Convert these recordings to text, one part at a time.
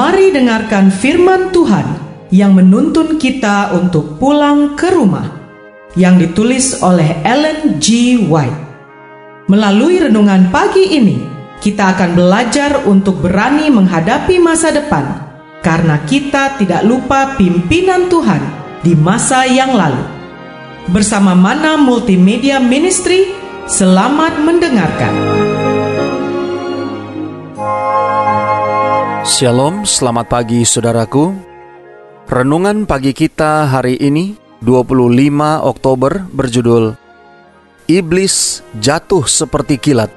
Mari dengarkan firman Tuhan yang menuntun kita untuk pulang ke rumah, yang ditulis oleh Ellen G. White. Melalui renungan pagi ini, kita akan belajar untuk berani menghadapi masa depan, karena kita tidak lupa pimpinan Tuhan di masa yang lalu. Bersama Mana Multimedia Ministry, selamat mendengarkan. Shalom, selamat pagi saudaraku. Renungan pagi kita hari ini 25 Oktober berjudul Iblis Jatuh Seperti Kilat.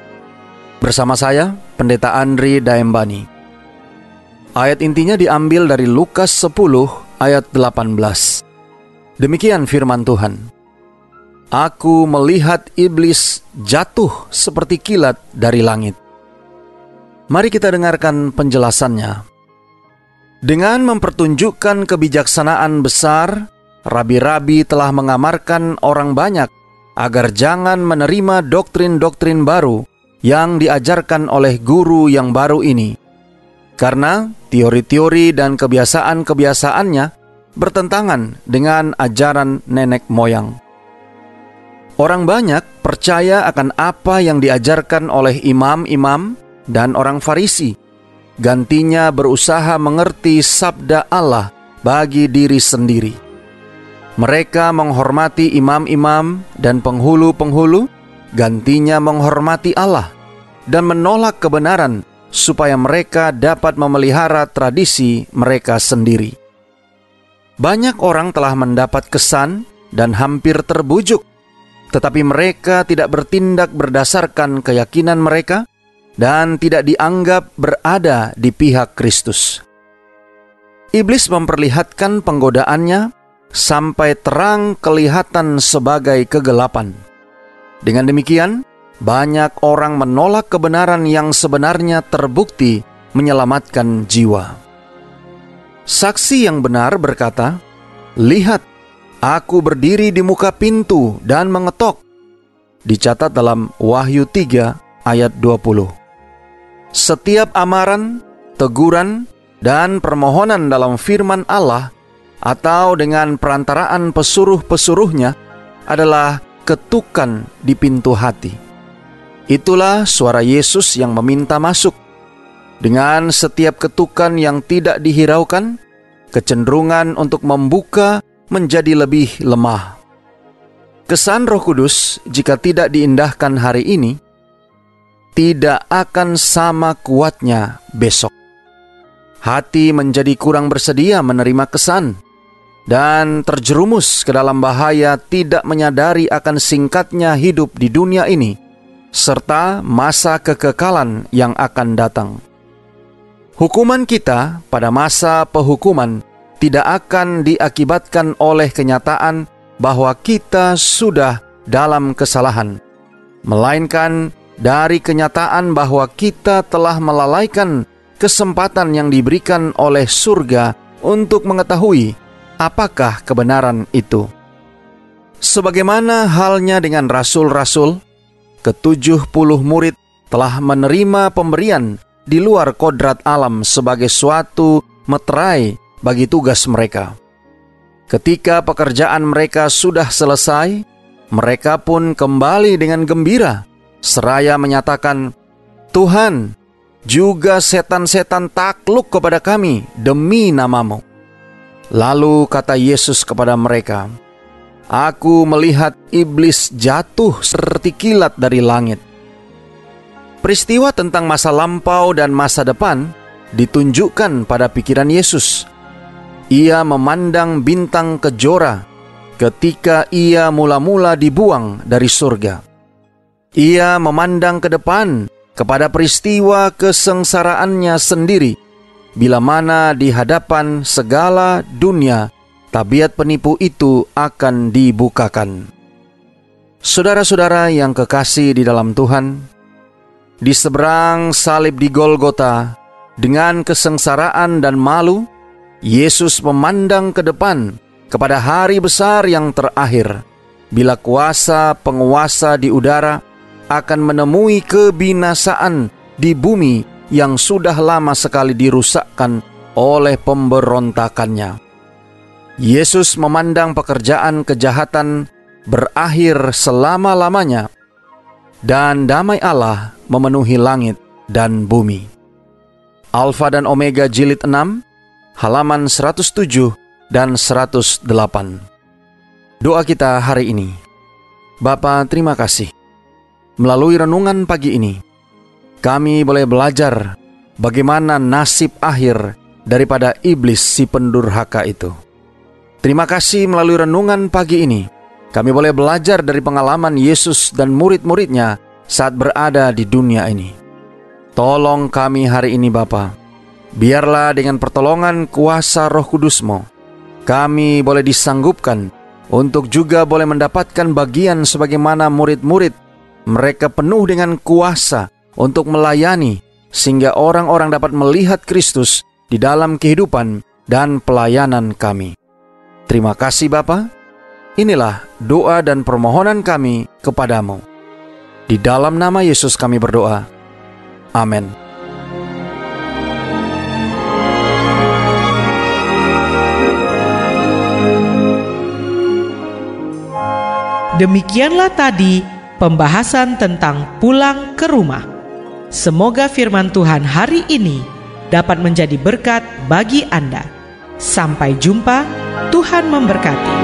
Bersama saya, Pendeta Andri Daembani. Ayat intinya diambil dari Lukas 10 ayat 18. Demikian firman Tuhan. Aku melihat iblis jatuh seperti kilat dari langit. Mari kita dengarkan penjelasannya. Dengan mempertunjukkan kebijaksanaan besar, rabi-rabi telah mengamarkan orang banyak agar jangan menerima doktrin-doktrin baru yang diajarkan oleh guru yang baru ini. Karena teori-teori dan kebiasaan-kebiasaannya bertentangan dengan ajaran nenek moyang. Orang banyak percaya akan apa yang diajarkan oleh imam-imam dan orang Farisi. Gantinya berusaha mengerti sabda Allah bagi diri sendiri. Mereka menghormati imam-imam dan penghulu-penghulu, gantinya menghormati Allah dan menolak kebenaran supaya mereka dapat memelihara tradisi mereka sendiri. Banyak orang telah mendapat kesan dan hampir terbujuk, tetapi mereka tidak bertindak berdasarkan keyakinan mereka dan tidak dianggap berada di pihak Kristus. Iblis memperlihatkan penggodaannya sampai terang kelihatan sebagai kegelapan. Dengan demikian, banyak orang menolak kebenaran yang sebenarnya terbukti menyelamatkan jiwa. Saksi yang benar berkata, "Lihat, aku berdiri di muka pintu dan mengetok." Dicatat dalam Wahyu 3 ayat 20. Setiap amaran, teguran, dan permohonan dalam firman Allah atau dengan perantaraan pesuruh-pesuruhnya adalah ketukan di pintu hati. Itulah suara Yesus yang meminta masuk. Dengan setiap ketukan yang tidak dihiraukan, kecenderungan untuk membuka menjadi lebih lemah. Kesan Roh Kudus jika tidak diindahkan hari ini, tidak akan sama kuatnya besok. Hati menjadi kurang bersedia menerima kesan dan terjerumus ke dalam bahaya tidak menyadari akan singkatnya hidup di dunia ini serta masa kekekalan yang akan datang. Hukuman kita pada masa penghukuman tidak akan diakibatkan oleh kenyataan bahwa kita sudah dalam kesalahan, melainkan dari kenyataan bahwa kita telah melalaikan kesempatan yang diberikan oleh surga untuk mengetahui apakah kebenaran itu. Sebagaimana halnya dengan rasul-rasul, ke-70 murid telah menerima pemberian di luar kodrat alam sebagai suatu meterai bagi tugas mereka. Ketika pekerjaan mereka sudah selesai, mereka pun kembali dengan gembira seraya menyatakan, "Tuhan, juga setan-setan takluk kepada kami demi nama-Mu." Lalu kata Yesus kepada mereka, "Aku melihat iblis jatuh seperti kilat dari langit." Peristiwa tentang masa lampau dan masa depan ditunjukkan pada pikiran Yesus. Ia memandang bintang kejora ketika ia mula-mula dibuang dari surga. Ia memandang ke depan kepada peristiwa kesengsaraannya sendiri, bila mana di hadapan segala dunia tabiat penipu itu akan dibukakan. Saudara-saudara yang kekasih di dalam Tuhan, di seberang salib di Golgota, dengan kesengsaraan dan malu, Yesus memandang ke depan kepada hari besar yang terakhir, bila kuasa penguasa di udara akan menemui kebinasaan di bumi yang sudah lama sekali dirusakkan oleh pemberontakannya. Yesus memandang pekerjaan kejahatan berakhir selama-lamanya, dan damai Allah memenuhi langit dan bumi. Alfa dan Omega jilid 6, halaman 107 dan 108. Doa kita hari ini. Bapa, terima kasih. Melalui renungan pagi ini, kami boleh belajar bagaimana nasib akhir daripada iblis si pendurhaka itu. Terima kasih melalui renungan pagi ini, kami boleh belajar dari pengalaman Yesus dan murid-muridnya saat berada di dunia ini. Tolong kami hari ini Bapa, biarlah dengan pertolongan kuasa Roh Kudus-Mu, kami boleh disanggupkan untuk juga boleh mendapatkan bagian sebagaimana murid-murid. Mereka penuh dengan kuasa untuk melayani, sehingga orang-orang dapat melihat Kristus di dalam kehidupan dan pelayanan kami. Terima kasih Bapa. Inilah doa dan permohonan kami kepadamu. Di dalam nama Yesus kami berdoa. Amin. Demikianlah tadi pembahasan tentang pulang ke rumah. Semoga firman Tuhan hari ini dapat menjadi berkat bagi Anda. Sampai jumpa, Tuhan memberkati.